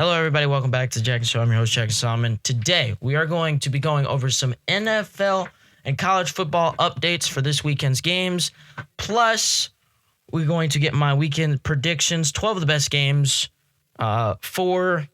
Hello, everybody. Welcome back to Jaxon. I'm your host, Jaxon. And today we are going to be going over some NFL and college football updates for this weekend's games. Plus, we're going to get my weekend predictions, 12 of the best games for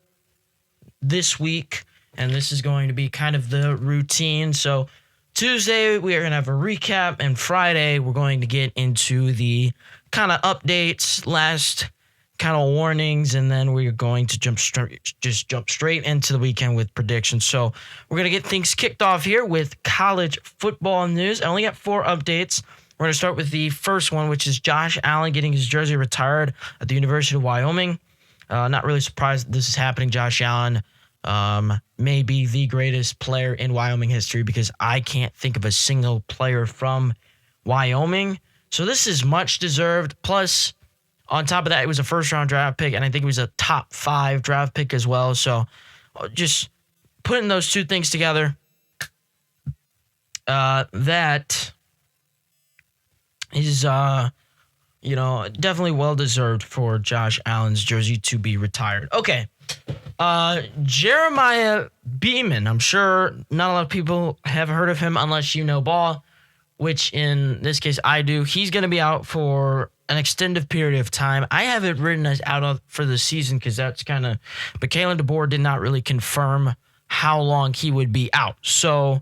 this week. And this is going to be kind of the routine. So Tuesday, we are going to have a recap. And Friday, we're going to get into the kind of updates, last kind of warnings, and then we're going to jump straight into the weekend with predictions. So we're going to get things kicked off here with college football news. I only got 4 updates. We're going to start with the first one, which is Josh Allen getting his jersey retired at the University of Wyoming. Not really surprised that this is happening. Josh Allen may be the greatest player in Wyoming history because I can't think of a single player from Wyoming. So this is much deserved. Plus, on top of that, it was a first-round draft pick, and I think it was a top 5 draft pick as well. So just putting those two things together, that is, definitely well-deserved for Josh Allen's jersey to be retired. Okay. Jeremiah Beeman. I'm sure not a lot of people have heard of him unless you know ball, which in this case I do. He's going to be out for an extended period of time. I have it written as out for the season because that's kind of, but Kalen DeBoer did not really confirm how long he would be out. So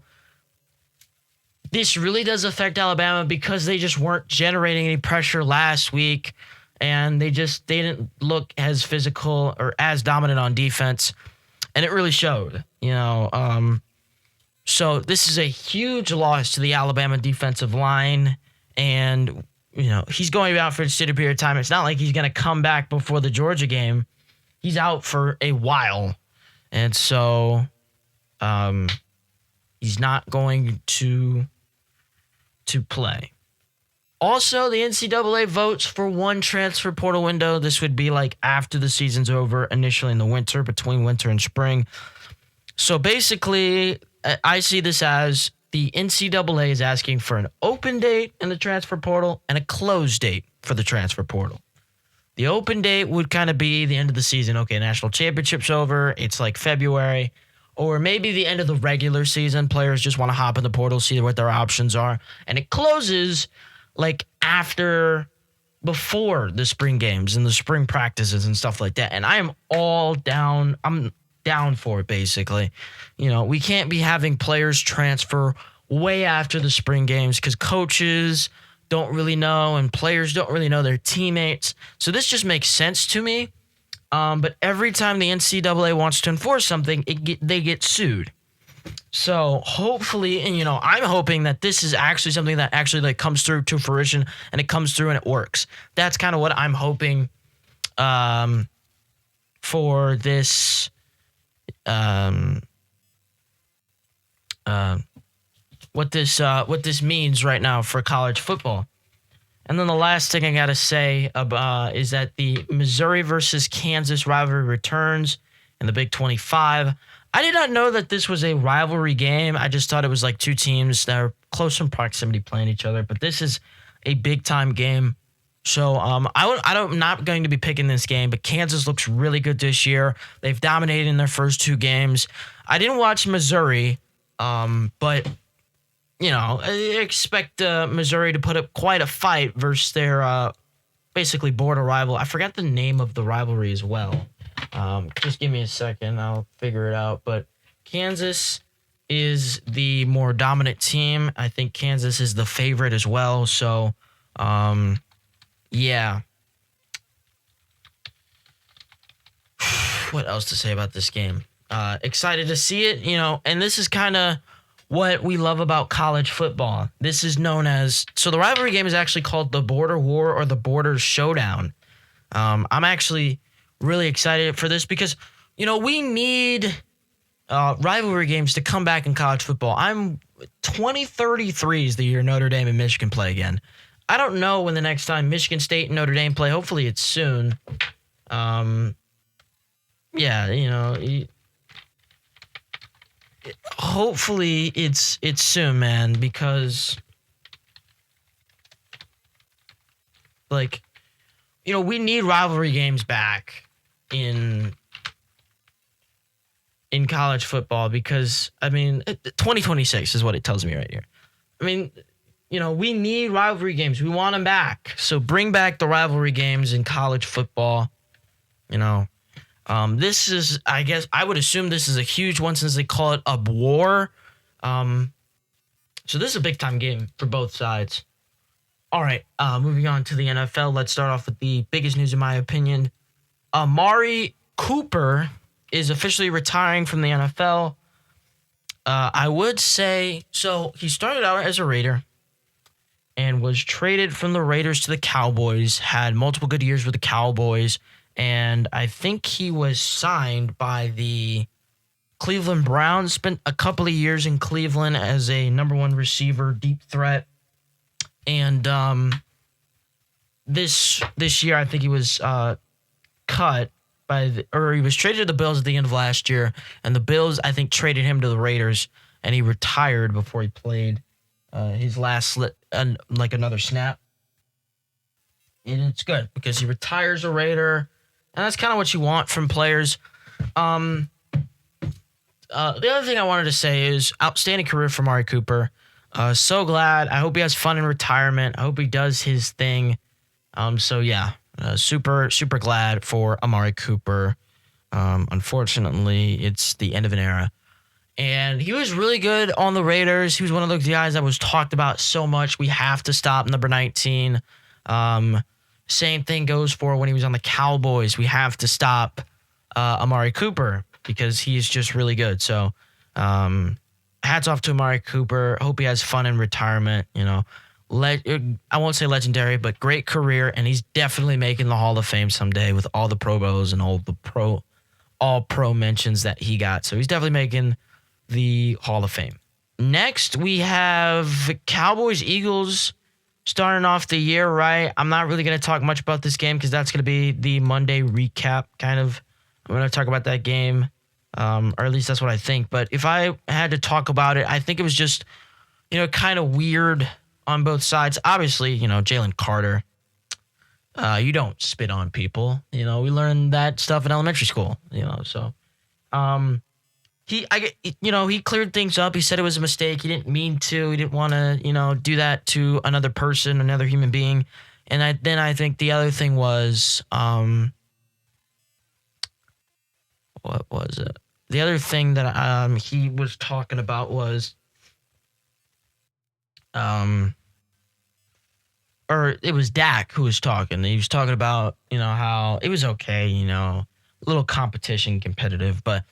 this really does affect Alabama because they just weren't generating any pressure last week, and they didn't look as physical or as dominant on defense, and it really showed. So this is a huge loss to the Alabama defensive line, and he's going to be out for a extended period of time. It's not like he's going to come back before the Georgia game. He's out for a while. And so he's not going to play. Also, the NCAA votes for one transfer portal window. This would be like after the season's over, initially in the winter, between winter and spring. So basically, I see this as the NCAA is asking for an open date in the transfer portal and a closed date for the transfer portal. The open date would kind of be the end of the season. Okay, national championship's over. It's like February. Or maybe the end of the regular season. Players just want to hop in the portal, see what their options are. And it closes like before the spring games and the spring practices and stuff like that. And I am all down. I'm down for it, basically. We can't be having players transfer way after the spring games because coaches don't really know and players don't really know their teammates. So this just makes sense to me. But every time the NCAA wants to enforce something, they get sued. So hopefully, and I'm hoping that this is actually something that actually comes through to fruition and it comes through and it works. That's kind of what I'm hoping for this. What this means right now for college football. And then the last thing I gotta say is that the Missouri versus Kansas rivalry returns in the Big 25. I did not know that this was a rivalry game. I just thought it was like two teams that are close in proximity playing each other. But this is a big time game. So I'm not going to be picking this game, but Kansas looks really good this year. They've dominated in their first 2 games. I didn't watch Missouri, but I expect Missouri to put up quite a fight versus their basically border rival. I forgot the name of the rivalry as well. Just give me a second. I'll figure it out. But Kansas is the more dominant team. I think Kansas is the favorite as well. So, yeah. What else to say about this game? Excited to see it, and this is kind of what we love about college football. This is known as, so the rivalry game is actually called the Border War or the Border Showdown. I'm actually really excited for this because, we need rivalry games to come back in college football. 2033 is the year Notre Dame and Michigan play again. I don't know when the next time Michigan State and Notre Dame play. Hopefully it's soon. Hopefully it's soon, man, because we need rivalry games back in in college football because, 2026 is what it tells me right here. I mean, we need rivalry games. We want them back. So bring back the rivalry games in college football. This is, I guess, I would assume this is a huge one since they call it a war. So this is a big-time game for both sides. All right, moving on to the NFL. Let's start off with the biggest news, in my opinion. Amari Cooper is officially retiring from the NFL. I would say, so he started out as a Raider and was traded from the Raiders to the Cowboys, had multiple good years with the Cowboys, and I think he was signed by the Cleveland Browns, spent a couple of years in Cleveland as a number one receiver, deep threat. And this year, I think he was cut or he was traded to the Bills at the end of last year, and the Bills, I think, traded him to the Raiders, and he retired before he played his last another snap. And it's good because he retires a Raider, and that's kind of what you want from players. The other thing I wanted to say is outstanding career for Amari Cooper. So glad. I hope he has fun in retirement. I hope he does his thing. Super, super glad for Amari Cooper. Unfortunately, it's the end of an era. And he was really good on the Raiders. He was one of those guys that was talked about so much. We have to stop number 19. Same thing goes for when he was on the Cowboys. We have to stop Amari Cooper because he's just really good. So hats off to Amari Cooper. Hope he has fun in retirement. I won't say legendary, but great career, and he's definitely making the Hall of Fame someday with all the Pro Bowls and all pro mentions that he got. So he's definitely making the Hall of Fame. Next, we have Cowboys-Eagles starting off the year, right? I'm not really going to talk much about this game because that's going to be the Monday recap, kind of. I'm going to talk about that game, or at least that's what I think. But if I had to talk about it, I think it was just, kind of weird on both sides. Obviously, Jalen Carter, you don't spit on people. We learned that stuff in elementary school, so he cleared things up. He said it was a mistake. He didn't mean to. He didn't want to, do that to another person, another human being. And I think the other thing was, what was it? The other thing that he was talking about was, or it was Dak who was talking. He was talking about, how it was okay, a little competition, competitive, but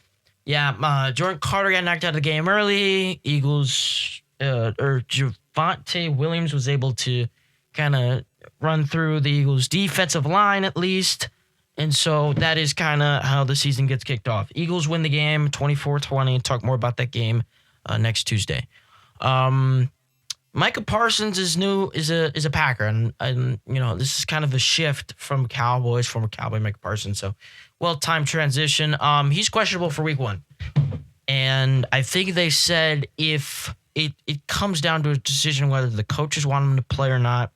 yeah, Jordan Carter got knocked out of the game early. Eagles, or Javonte Williams was able to kind of run through the Eagles' defensive line at least. And so that is kind of how the season gets kicked off. Eagles win the game 24-20. Talk more about that game next Tuesday. Micah Parsons is a Packer, and this is kind of a shift from Cowboys, former Cowboy Micah Parsons. So well-timed transition. He's questionable for week 1. And I think they said if it comes down to a decision whether the coaches want him to play or not.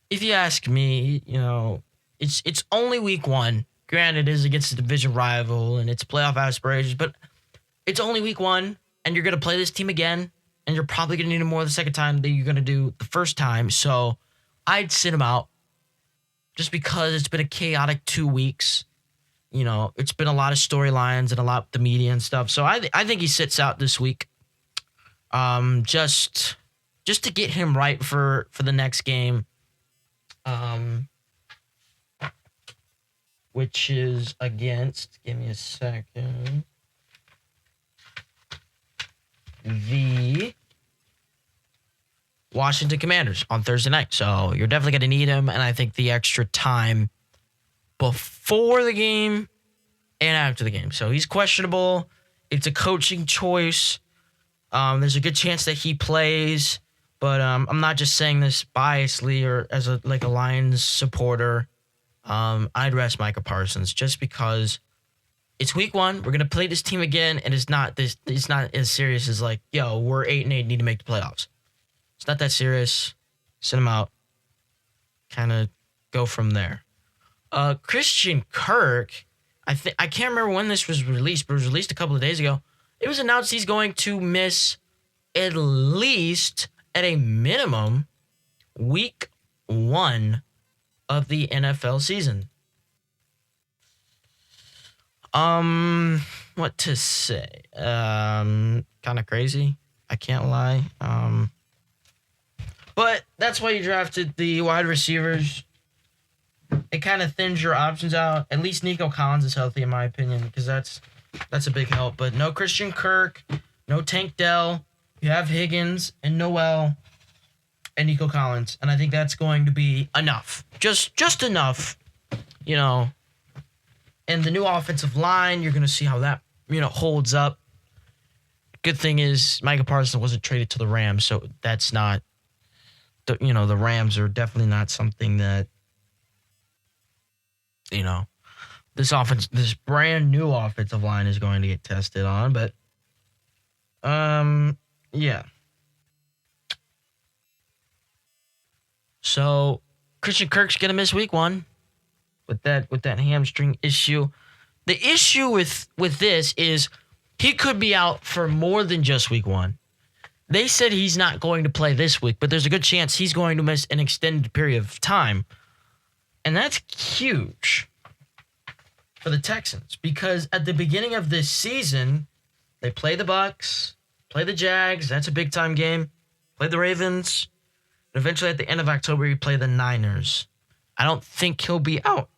If you ask me, it's only week 1. Granted, it is against a division rival and it's playoff aspirations, but it's only week 1, and you're going to play this team again, and you're probably going to need him more the second time than you're going to do the first time. So I'd sit him out just because it's been a chaotic 2 weeks. It's been a lot of storylines and a lot of the media and stuff. So I think he sits out this week. Just to get him right for the next game. Which is against, give me a second, the Washington Commanders on Thursday night. So you're definitely going to need him, and I think the extra time before the game and after the game. So he's questionable. It's a coaching choice. There's a good chance that he plays, but I'm not just saying this biasly or as a Lions supporter. I'd rest Micah Parsons just because it's week 1. We're gonna play this team again, and it's not as serious as we're 8-8, need to make the playoffs. It's not that serious. Send him out. Kind of go from there. Christian Kirk, I can't remember when this was released, but it was released a couple of days ago. It was announced he's going to miss at least, at a minimum, week 1 of the NFL season. What to say? Kind of crazy. I can't lie. But that's why you drafted the wide receivers. It kind of thins your options out. At least Nico Collins is healthy, in my opinion, because that's a big help. But no Christian Kirk, no Tank Dell. You have Higgins and Noel and Nico Collins, and I think that's going to be enough. Just enough, And the new offensive line, you're going to see how that, holds up. Good thing is Micah Parsons wasn't traded to the Rams, so that's not, the Rams are definitely not something that, this brand new offensive line is going to get tested on. But, yeah. So Christian Kirk's going to miss week 1. With that hamstring issue. The issue with this is he could be out for more than just week 1. They said he's not going to play this week, but there's a good chance he's going to miss an extended period of time. And that's huge for the Texans because at the beginning of this season, they play the Bucs, play the Jags, that's a big-time game, play the Ravens, and eventually at the end of October, you play the Niners. I don't think he'll be out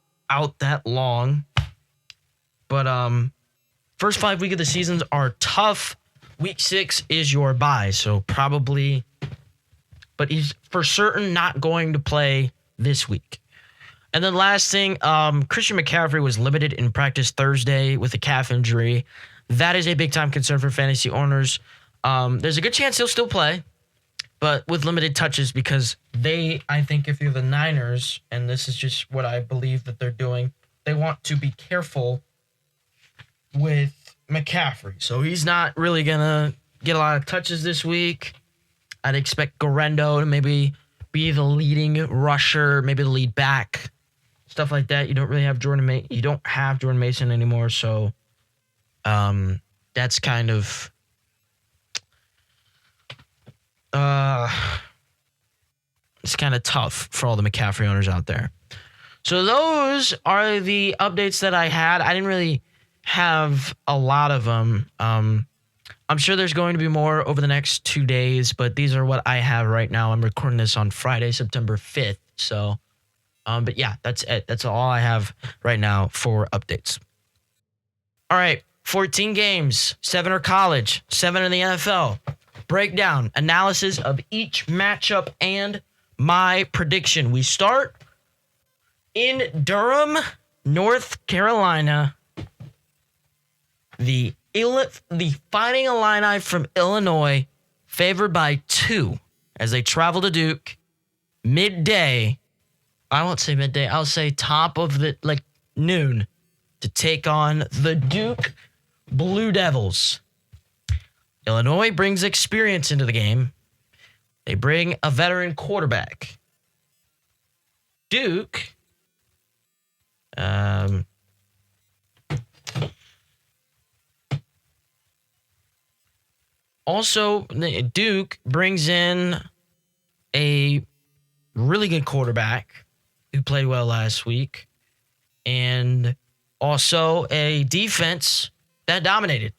that long. But first 5 weeks of the seasons are tough. Week 6 is your bye, so probably. But he's for certain not going to play this week. And then last thing, Christian McCaffrey was limited in practice Thursday with a calf injury. That is a big-time concern for fantasy owners. There's a good chance he'll still play, but with limited touches because I think if you're the Niners, and this is just what I believe that they're doing, they want to be careful with McCaffrey. So he's not really going to get a lot of touches this week. I'd expect Garendo to maybe be the leading rusher, maybe the lead back, stuff like that. You don't have Jordan Mason anymore, so that's kind of it's kind of tough for all the McCaffrey owners out there. So those are the updates that I had. I didn't really have a lot of them. I'm sure there's going to be more over the next 2 days, but these are what I have right now. I'm recording this on Friday, September 5th. So, but yeah, that's it. That's all I have right now for updates. All right, 14 games, 7 are college, 7 in the NFL. Breakdown, analysis of each matchup, and my prediction. We start in Durham, North Carolina. The Fighting Illini from Illinois, favored by 2 as they travel to Duke. Midday, I won't say midday, I'll say top of the, noon, to take on the Duke Blue Devils. Illinois brings experience into the game. They bring a veteran quarterback. Duke, also, Duke brings in a really good quarterback who played well last week, and also a defense that dominated.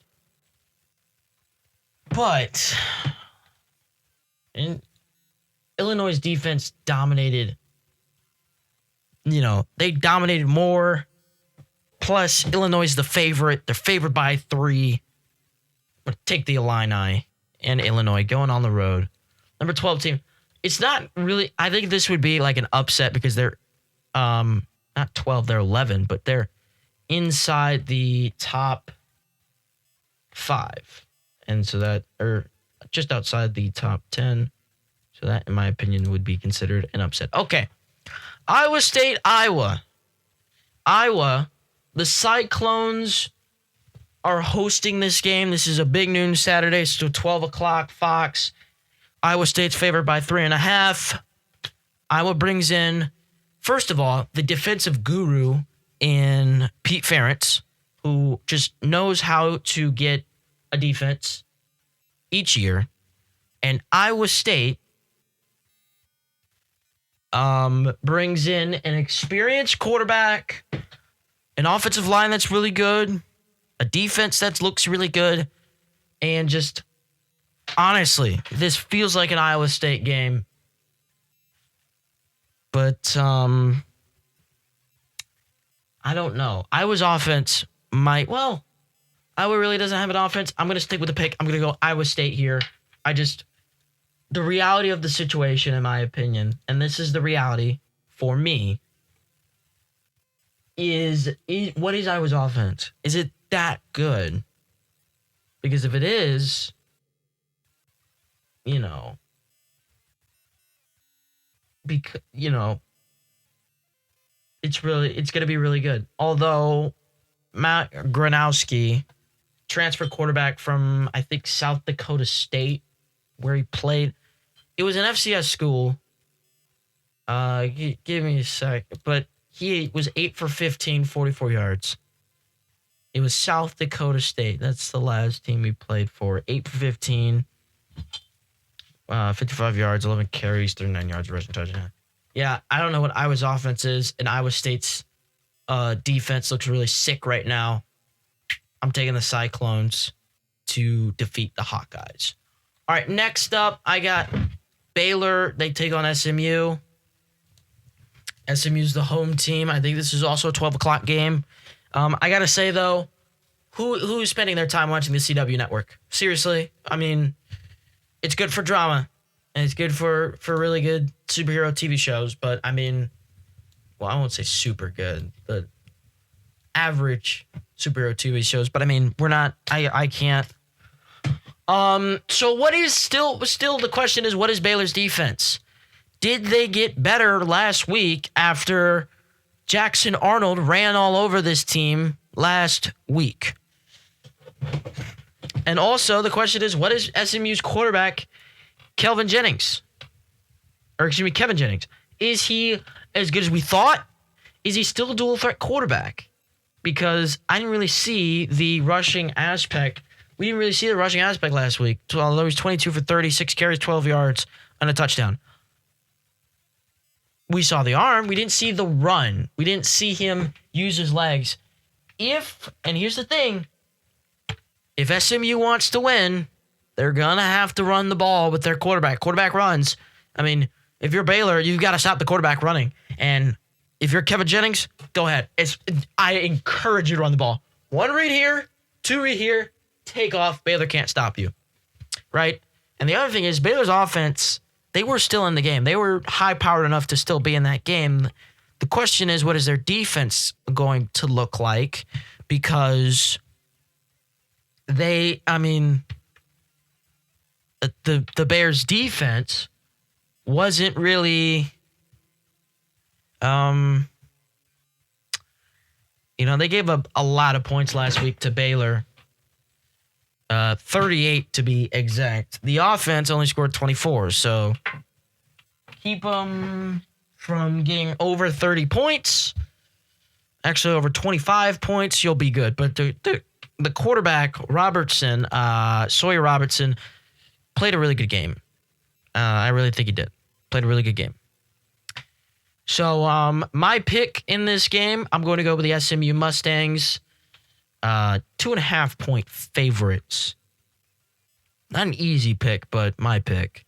But Illinois' defense dominated. They dominated more. Plus, Illinois is the favorite. They're favored by 3. But take the Illini and Illinois going on the road. Number 12 team. It's not really, I think this would be like an upset because they're not 12, they're 11, but they're inside the top 5. And so that, or just outside the top 10. So that, in my opinion, would be considered an upset. Okay. Iowa State, Iowa. Iowa, the Cyclones are hosting this game. This is a big noon Saturday, so 12 o'clock Fox. Iowa State's favored by 3.5. Iowa brings in, first of all, the defensive guru, in Pete Ferentz, who just knows how to get a defense each year. And Iowa State brings in an experienced quarterback, an offensive line that's really good, a defense that looks really good, and just honestly, this feels like an Iowa State game. But I don't know. Iowa's offense might, well, Iowa really doesn't have an offense. I'm going to stick with the pick. I'm going to go Iowa State here. The reality of the situation, in my opinion, and this is the reality for me, is what is Iowa's offense? Is it that good? Because if it is, it's going to be really good. Although Matt Gronowski, transfer quarterback from, I think, South Dakota State, where he played. It was an FCS school. Give me a sec. But he was 8 for 15, 44 yards. It was South Dakota State. That's the last team he played for. 8 for 15, 55 yards, 11 carries, 39 yards, rushing touchdown. Yeah, I don't know what Iowa's offense is, and Iowa State's defense looks really sick right now. I'm taking the Cyclones to defeat the Hawkeyes. All right, next up, I got Baylor. They take on SMU. SMU's the home team. I think this is also a 12 o'clock game. I got to say, though, who's spending their time watching the CW network? Seriously? I mean, it's good for drama, and it's good for really good superhero TV shows, but I mean, well, I won't say super good, but average superhero TV shows, but I mean, I can't. So what is still the question is, what is Baylor's defense? Did they get better last week after Jaxon Arnold ran all over this team last week? And also the question is, what is SMU's quarterback, Kevin Jennings? Is he as good as we thought? Is he still a dual threat quarterback? Because I didn't really see the rushing aspect. We didn't really see the rushing aspect last week. Although he was 22 for 36 carries, 12 yards, and a touchdown. We saw the arm. We didn't see the run. We didn't see him use his legs. And here's the thing, if SMU wants to win, they're going to have to run the ball with their quarterback. Quarterback runs. I mean, if you're Baylor, you've got to stop the quarterback running. And if you're Kevin Jennings, go ahead. I encourage you to run the ball. 1 read here, 2 read here, take off. Baylor can't stop you, right? And the other thing is Baylor's offense, they were still in the game. They were high-powered enough to still be in that game. The question is, what is their defense going to look like? Because the Bears' defense wasn't really, they gave up a lot of points last week to Baylor. 38 to be exact. The offense only scored 24, so keep them from getting over 30 points. Actually, over 25 points, you'll be good. But the quarterback, Sawyer Robertson, played a really good game. I really think he did. Played a really good game. So my pick in this game, I'm going to go with the SMU Mustangs. 2.5 point favorites. Not an easy pick, but my pick.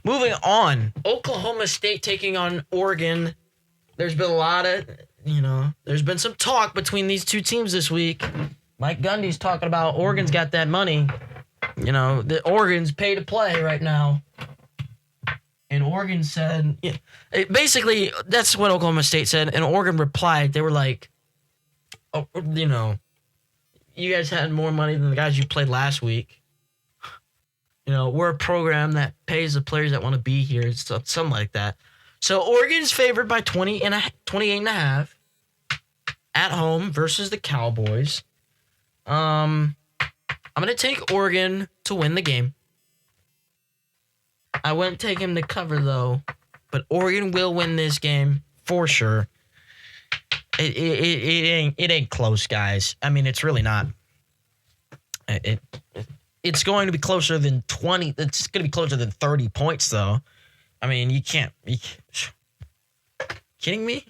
Moving on, Oklahoma State taking on Oregon. There's been a lot of, there's been some talk between these two teams this week. Mike Gundy's talking about Oregon's got that money. The Oregon's pay to play right now. And Oregon said, basically, that's what Oklahoma State said. And Oregon replied, they were like, you guys had more money than the guys you played last week. We're a program that pays the players that want to be here. Something like that. So Oregon's favored by 28.5 at home versus the Cowboys. I'm going to take Oregon to win the game. I wouldn't take him to cover, though. But Oregon will win this game for sure. It ain't close, guys. I mean, it's really not. It's going to be closer than 20. It's going to be closer than 30 points, though. I mean, you can't. Kidding me?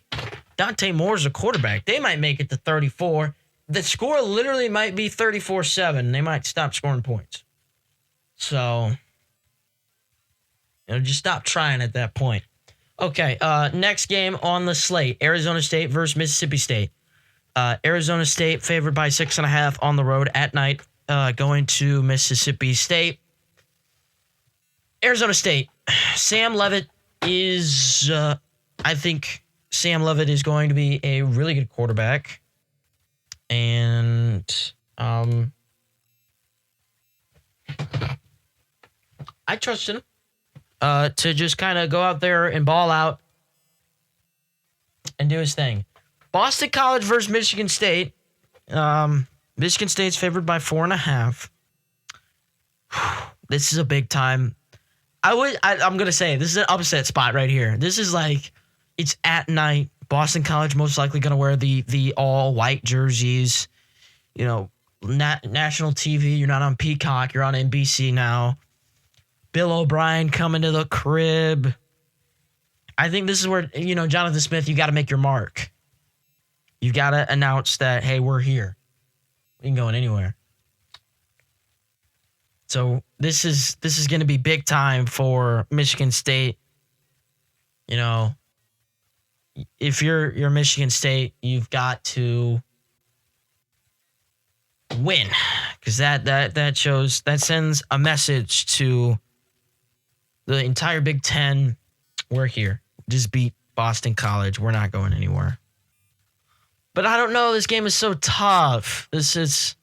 Dante Moore's a quarterback. They might make it to 34. The score literally might be 34-7. They might stop scoring points. So, just stop trying at that point. Okay, next game on the slate, Arizona State versus Mississippi State. Arizona State favored by 6.5 on the road at night, going to Mississippi State. Arizona State, Sam Leavitt is, I think Sam Leavitt is going to be a really good quarterback. And I trust him to just kind of go out there and ball out and do his thing. Boston College versus Michigan State. Michigan State's favored by 4.5. This is a big time. I'm gonna say this is an upset spot right here. This is like, it's at night. Boston College most likely gonna wear the all white jerseys. National TV. You're not on Peacock. You're on NBC now. Bill O'Brien coming to the crib. I think this is where, Jonathan Smith, you got to make your mark. You got to announce that, hey, we're here. We ain't going anywhere. So this is going to be big time for Michigan State. If you're Michigan State, you've got to win, because that sends a message to the entire Big Ten. We're here. Just beat Boston College. We're not going anywhere. But I don't know. This game is so tough. This is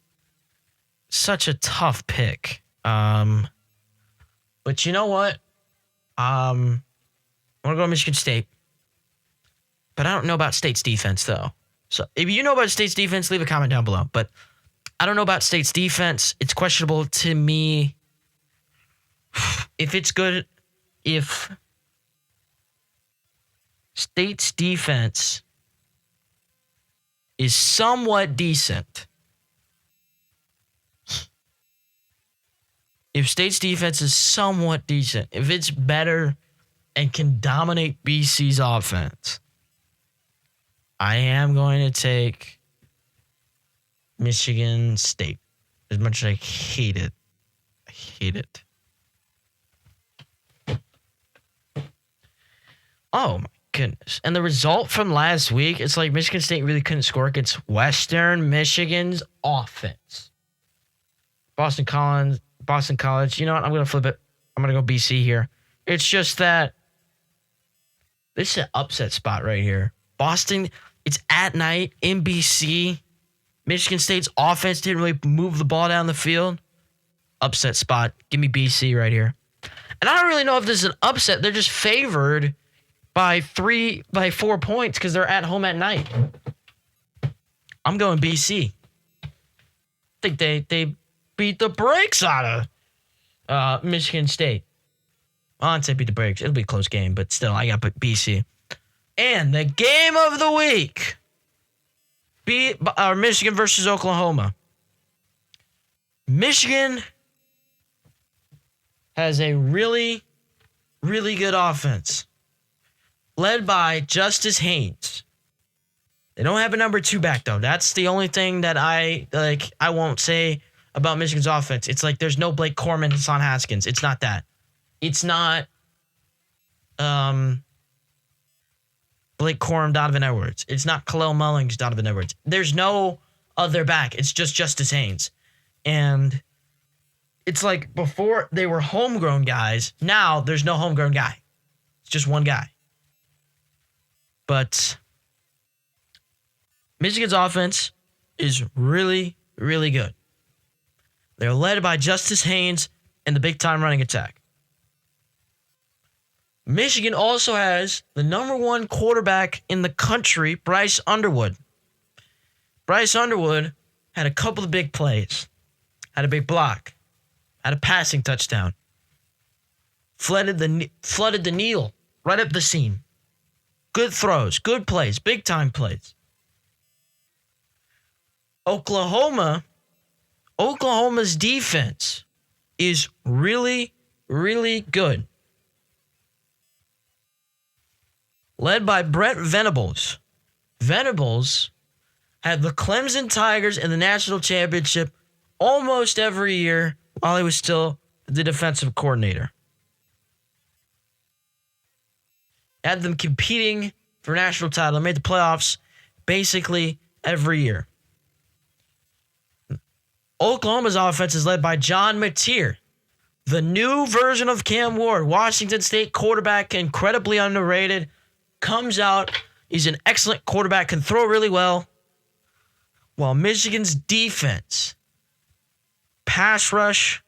such a tough pick. But you know what? I'm going to go Michigan State. But I don't know about State's defense, though. So if you know about State's defense, leave a comment down below. But I don't know about State's defense. It's questionable to me if it's good. If State's defense is somewhat decent, if it's better and can dominate BC's offense, I am going to take Michigan State. As much as I hate it. Oh, my goodness. And the result from last week, it's like Michigan State really couldn't score against Western Michigan's offense. Boston College. You know what? I'm going to flip it. I'm going to go BC here. It's just that this is an upset spot right here. Boston, it's at night in BC. Michigan State's offense didn't really move the ball down the field. Upset spot. Give me BC right here. And I don't really know if this is an upset. They're just favored by 4 points because they're at home at night. I'm going BC. I think they beat the brakes out of Michigan State. I'd say beat the brakes. It'll be a close game, but still, I got BC. And the game of the week. Michigan versus Oklahoma. Michigan has a really, really good offense, led by Justice Haynes. They don't have a number 2 back, though. That's the only thing that I won't say about Michigan's offense. It's like there's no Blake Corum, Hassan Haskins. It's not that. It's not Blake Corum, Donovan Edwards. It's not Khalil Mullings, Donovan Edwards. There's no other back. It's just Justice Haynes. And it's like before they were homegrown guys. Now there's no homegrown guy. It's just one guy. But Michigan's offense is really, really good. They're led by Justice Haynes and the big-time running attack. Michigan also has the number 1 quarterback in the country, Bryce Underwood. Bryce Underwood had a couple of big plays, had a big block, had a passing touchdown, flooded the kneel right up the seam. Good throws, good plays, big-time plays. Oklahoma's defense is really, really good. Led by Brent Venables. Venables had the Clemson Tigers in the national championship almost every year while he was still the defensive coordinator. Had them competing for national title. Made the playoffs basically every year. Oklahoma's offense is led by John Mateer, the new version of Cam Ward. Washington State quarterback, incredibly underrated. Comes out. He's an excellent quarterback, can throw really well. While Michigan's defense, pass rush,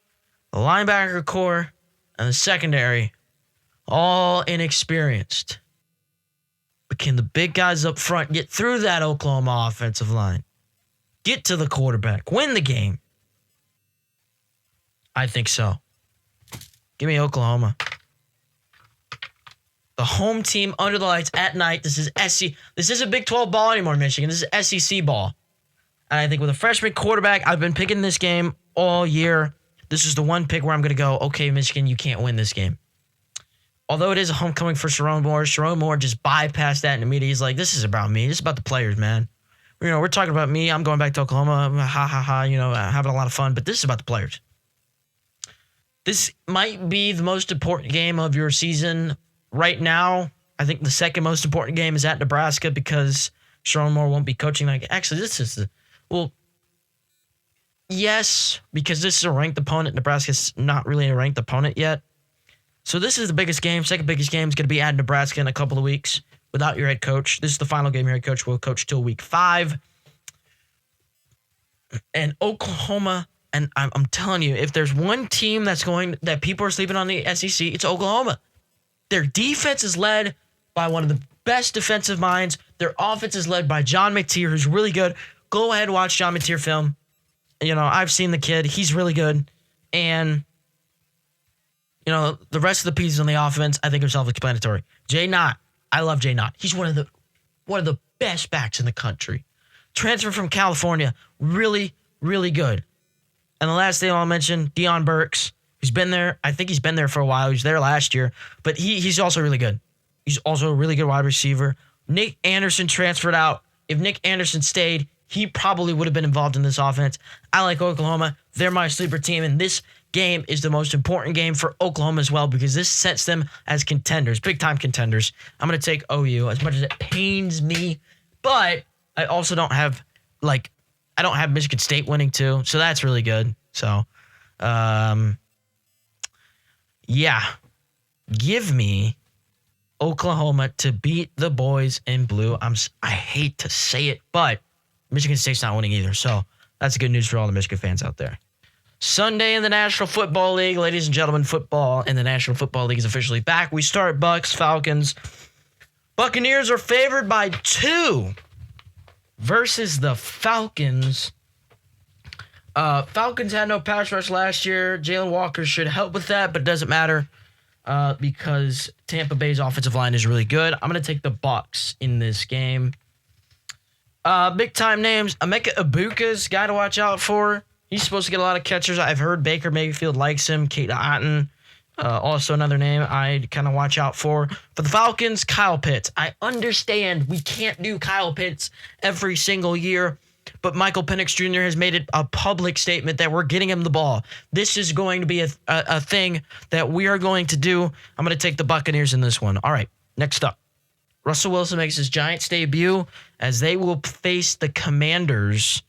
the linebacker core, and the secondary, all inexperienced. But can the big guys up front get through that Oklahoma offensive line? Get to the quarterback, win the game? I think so. Give me Oklahoma. The home team under the lights at night. This is SC. This isn't Big 12 ball anymore, Michigan. This is SEC ball. And I think with a freshman quarterback, I've been picking this game all year. This is the one pick where I'm going to go, okay, Michigan, you can't win this game. Although it is a homecoming for Sharon Moore just bypassed that in the media. He's like, this is about me. This is about the players, man. You know, we're talking about me. I'm going back to Oklahoma. Ha, ha, ha. You know, having a lot of fun. But this is about the players. This might be the most important game of your season right now. I think the second most important game is at Nebraska because Sharon Moore won't be coaching. Actually, this is yes, because this is a ranked opponent. Nebraska's not really a ranked opponent yet. So this is the biggest game. Second biggest game is going to be at Nebraska in a couple of weeks without your head coach. This is the final game your head coach will coach till week 5. And Oklahoma, and I'm telling you, if there's one team that people are sleeping on the SEC, it's Oklahoma. Their defense is led by one of the best defensive minds. Their offense is led by John Mateer, who's really good. Go ahead and watch John Mateer film. You know, I've seen the kid. He's really good. And you know, the rest of the pieces on the offense, I think are self-explanatory. Jay Knott, I love Jay Knott. He's one of the best backs in the country. Transfer from California, really, really good. And the last thing I'll mention, Deion Burks. He's been there. I think he's been there for a while. He was there last year, but he's also really good. He's also a really good wide receiver. Nick Anderson transferred out. If Nick Anderson stayed, he probably would have been involved in this offense. I like Oklahoma. They're my sleeper team, and this game is the most important game for Oklahoma as well because this sets them as contenders, big-time contenders. I'm going to take OU as much as it pains me, but I also don't have Michigan State winning too, so that's really good. So, yeah, give me Oklahoma to beat the boys in blue. I hate to say it, but Michigan State's not winning either, so that's good news for all the Michigan fans out there. Sunday in the National Football League, ladies and gentlemen, football in the National Football League is officially back. We start Bucks, Falcons. Buccaneers are favored by 2 versus the Falcons. Falcons had no pass rush last year. Jalen Walker should help with that, but it doesn't matter because Tampa Bay's offensive line is really good. I'm going to take the Bucks in this game. Big-time names. Emeka Ibuka's guy to watch out for. He's supposed to get a lot of catchers. I've heard Baker Mayfield likes him. Kate Otten, also another name I'd kind of watch out for. For the Falcons, Kyle Pitts. I understand we can't do Kyle Pitts every single year, but Michael Penix Jr. has made it a public statement that we're getting him the ball. This is going to be a thing that we are going to do. I'm going to take the Buccaneers in this one. All right, next up. Russell Wilson makes his Giants debut as they will face the Commanders.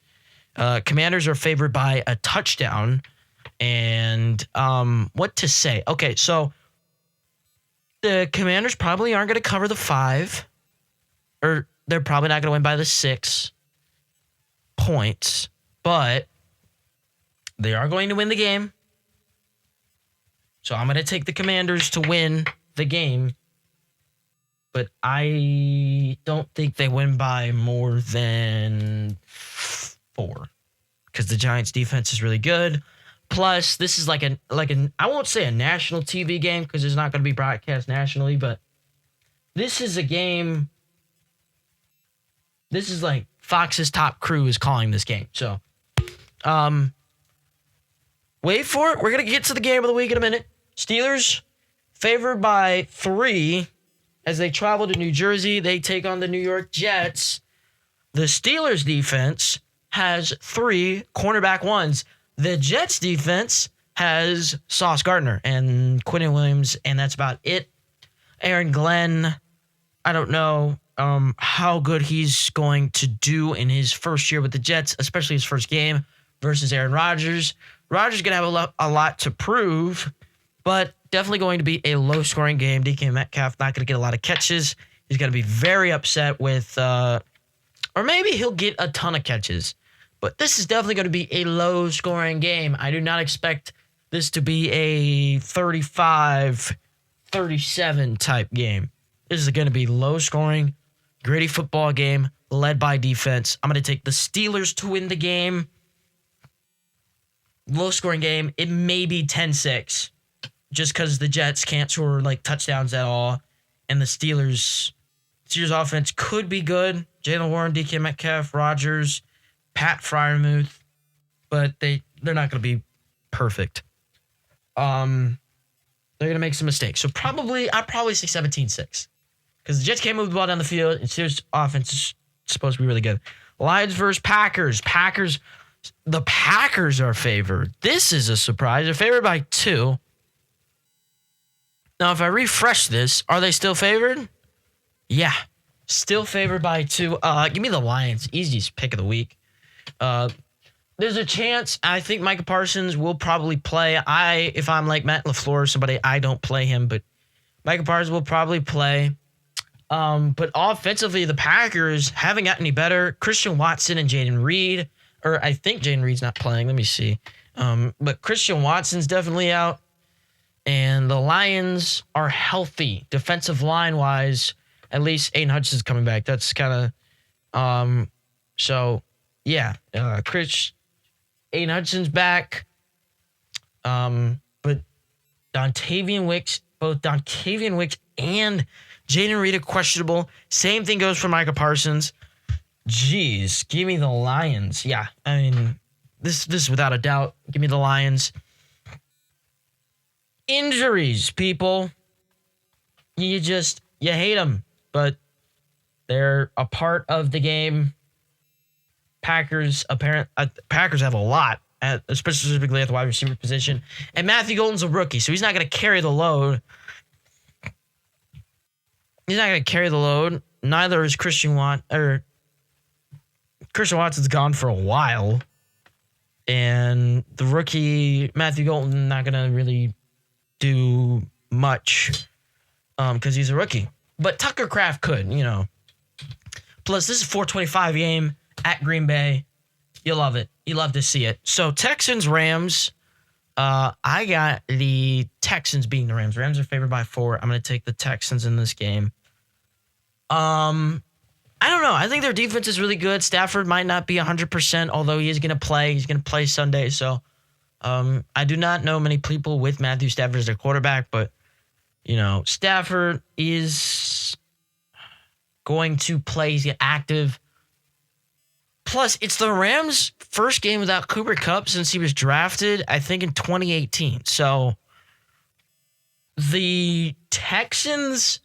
Commanders are favored by a touchdown. And what to say? Okay, so the Commanders probably aren't going to cover the 5. Or they're probably not going to win by the 6 points. But they are going to win the game. So I'm going to take the Commanders to win the game. But I don't think they win by more than 4 because the Giants' defense is really good. Plus, this is like an I won't say a national TV game because it's not going to be broadcast nationally, but this is a game. This is like Fox's top crew is calling this game. So, wait for it. We're going to get to the game of the week in a minute. Steelers favored by 3 as they travel to New Jersey. They take on the New York Jets. The Steelers defense has 3 cornerback ones. The Jets defense has Sauce Gardner and Quentin Williams, and that's about it. Aaron Glenn, I don't know how good he's going to do in his first year with the Jets, especially his first game versus Aaron Rodgers. Rodgers is going to have a lot to prove, but definitely going to be a low-scoring game. DK Metcalf not going to get a lot of catches. He's going to be very upset with, or maybe he'll get a ton of catches. But this is definitely going to be a low-scoring game. I do not expect this to be a 35-37 type game. This is going to be low-scoring, gritty football game led by defense. I'm going to take the Steelers to win the game. Low-scoring game. It may be 10-6 just because the Jets can't score like touchdowns at all. And the Steelers offense could be good. Jalen Warren, DK Metcalf, Rodgers, Pat Freiermuth, but they're not going to be perfect. They're going to make some mistakes. So I'd probably say 17-6 because the Jets can't move the ball down the field, and Steelers offense is supposed to be really good. Lions versus Packers. The Packers are favored. This is a surprise. They're favored by 2. Now, if I refresh this, are they still favored? Yeah, still favored by 2. Give me the Lions. Easiest pick of the week. There's a chance. I think Micah Parsons will probably play. If I'm like Matt LaFleur or somebody, I don't play him, but Micah Parsons will probably play. But offensively, the Packers haven't gotten any better. Christian Watson and Jaden Reed, or I think Jaden Reed's not playing. Let me see. But Christian Watson's definitely out. And the Lions are healthy. Defensive line-wise, at least Aiden Hudson's coming back. That's kind of so yeah. Aiden Hudson's back. But Dontavian Wicks and Jaden Reed are questionable. Same thing goes for Micah Parsons. Jeez, give me the Lions. Yeah, I mean, this is without a doubt. Give me the Lions. Injuries, people. You hate them, but they're a part of the game. Packers have a lot, specifically at the wide receiver position. And Matthew Golden's a rookie, so he's not going to carry the load. Neither is Christian Watson. Christian Watson's gone for a while. And the rookie, Matthew Golden, not going to really do much because he's a rookie. But Tucker Kraft could, Plus, this is a 425 game at Green Bay. You love it. You love to see it. So, Texans-Rams. I got the Texans beating the Rams. Rams are favored by 4. I'm going to take the Texans in this game. I don't know. I think their defense is really good. Stafford might not be 100%, although he is going to play. He's going to play Sunday. So, I do not know many people with Matthew Stafford as their quarterback, but, Stafford is going to play. He's active. Plus, it's the Rams' first game without Cooper Kupp since he was drafted, I think, in 2018. So, the Texans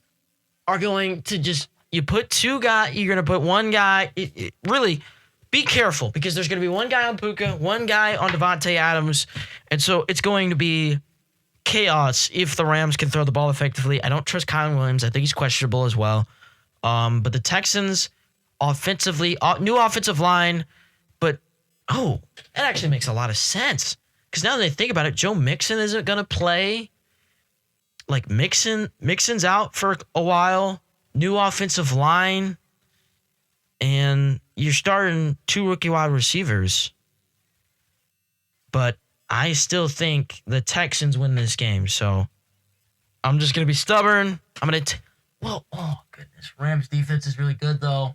are going to you put 2 guys, you're going to put 1 guy. Really, be careful because there's going to be 1 guy on Puka, 1 guy on Devontae Adams. And so it's going to be chaos if the Rams can throw the ball effectively. I don't trust Kylan Williams. I think he's questionable as well. But the Texans, offensively, new offensive line. But, that actually makes a lot of sense. Because now that I think about it, Joe Mixon isn't going to play. Like, Mixon's out for a while. New offensive line. And you're starting 2 rookie wide receivers. But I still think the Texans win this game. So I'm just going to be stubborn. I'm going to oh, goodness. Rams defense is really good, though.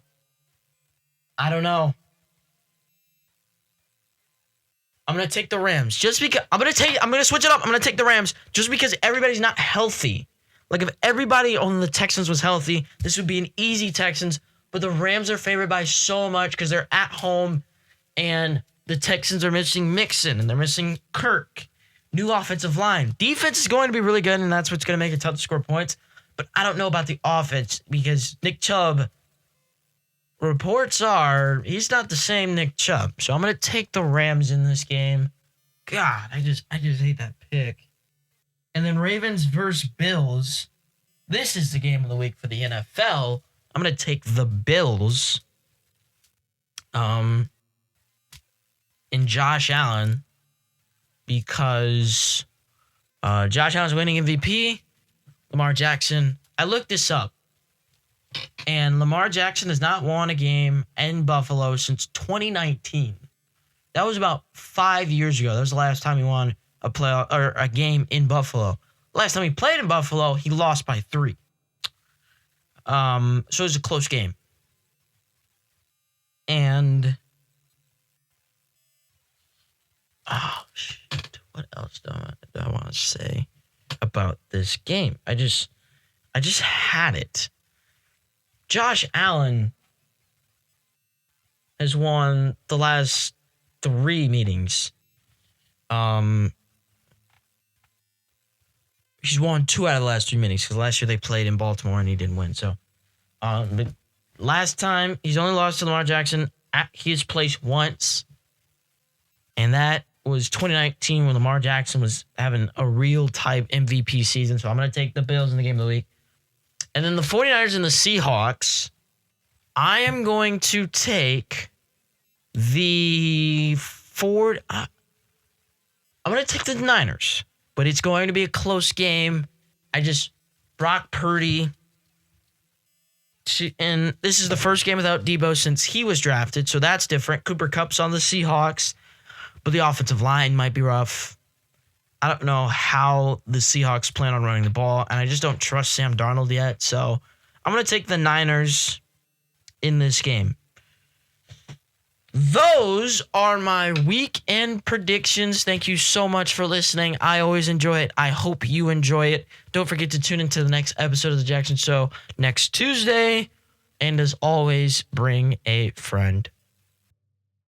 I don't know. I'm going to take the Rams. Just because I'm going to switch it up. I'm going to take the Rams just because everybody's not healthy. Like if everybody on the Texans was healthy, this would be an easy Texans. but the Rams are favored by so much because they're at home and the Texans are missing Mixon and they're missing Kirk. New offensive line. Defense is going to be really good, and that's what's going to make it tough to score points. But I don't know about the offense because Nick Chubb, reports are he's not the same Nick Chubb. So I'm going to take the Rams in this game. God, I just hate that pick. And then Ravens versus Bills. This is the game of the week for the NFL. I'm going to take the Bills. And Josh Allen. Because Josh Allen's winning MVP. Lamar Jackson. I looked this up. And Lamar Jackson has not won a game in Buffalo since 2019. That was about 5 years ago. That was the last time he won a game in Buffalo. Last time he played in Buffalo, he lost by 3. So it was a close game. And shit. What else do I want to say about this game? I just had it. Josh Allen has won the last 3 meetings. He's won 2 out of the last 3 meetings because last year they played in Baltimore and he didn't win. So, but last time he's only lost to Lamar Jackson at his place once, and that was 2019 when Lamar Jackson was having a real type MVP season. So I'm going to take the Bills in the game of the week. And then the 49ers and the Seahawks, I am going to take the I'm going to take the Niners, but it's going to be a close game. Brock Purdy, and this is the first game without Debo since he was drafted, so that's different. Cooper Kupp's on the Seahawks, but the offensive line might be rough. I don't know how the Seahawks plan on running the ball, and I just don't trust Sam Darnold yet. So I'm going to take the Niners in this game. Those are my weekend predictions. Thank you so much for listening. I always enjoy it. I hope you enjoy it. Don't forget to tune into the next episode of The Jaxon Show next Tuesday. And as always, bring a friend.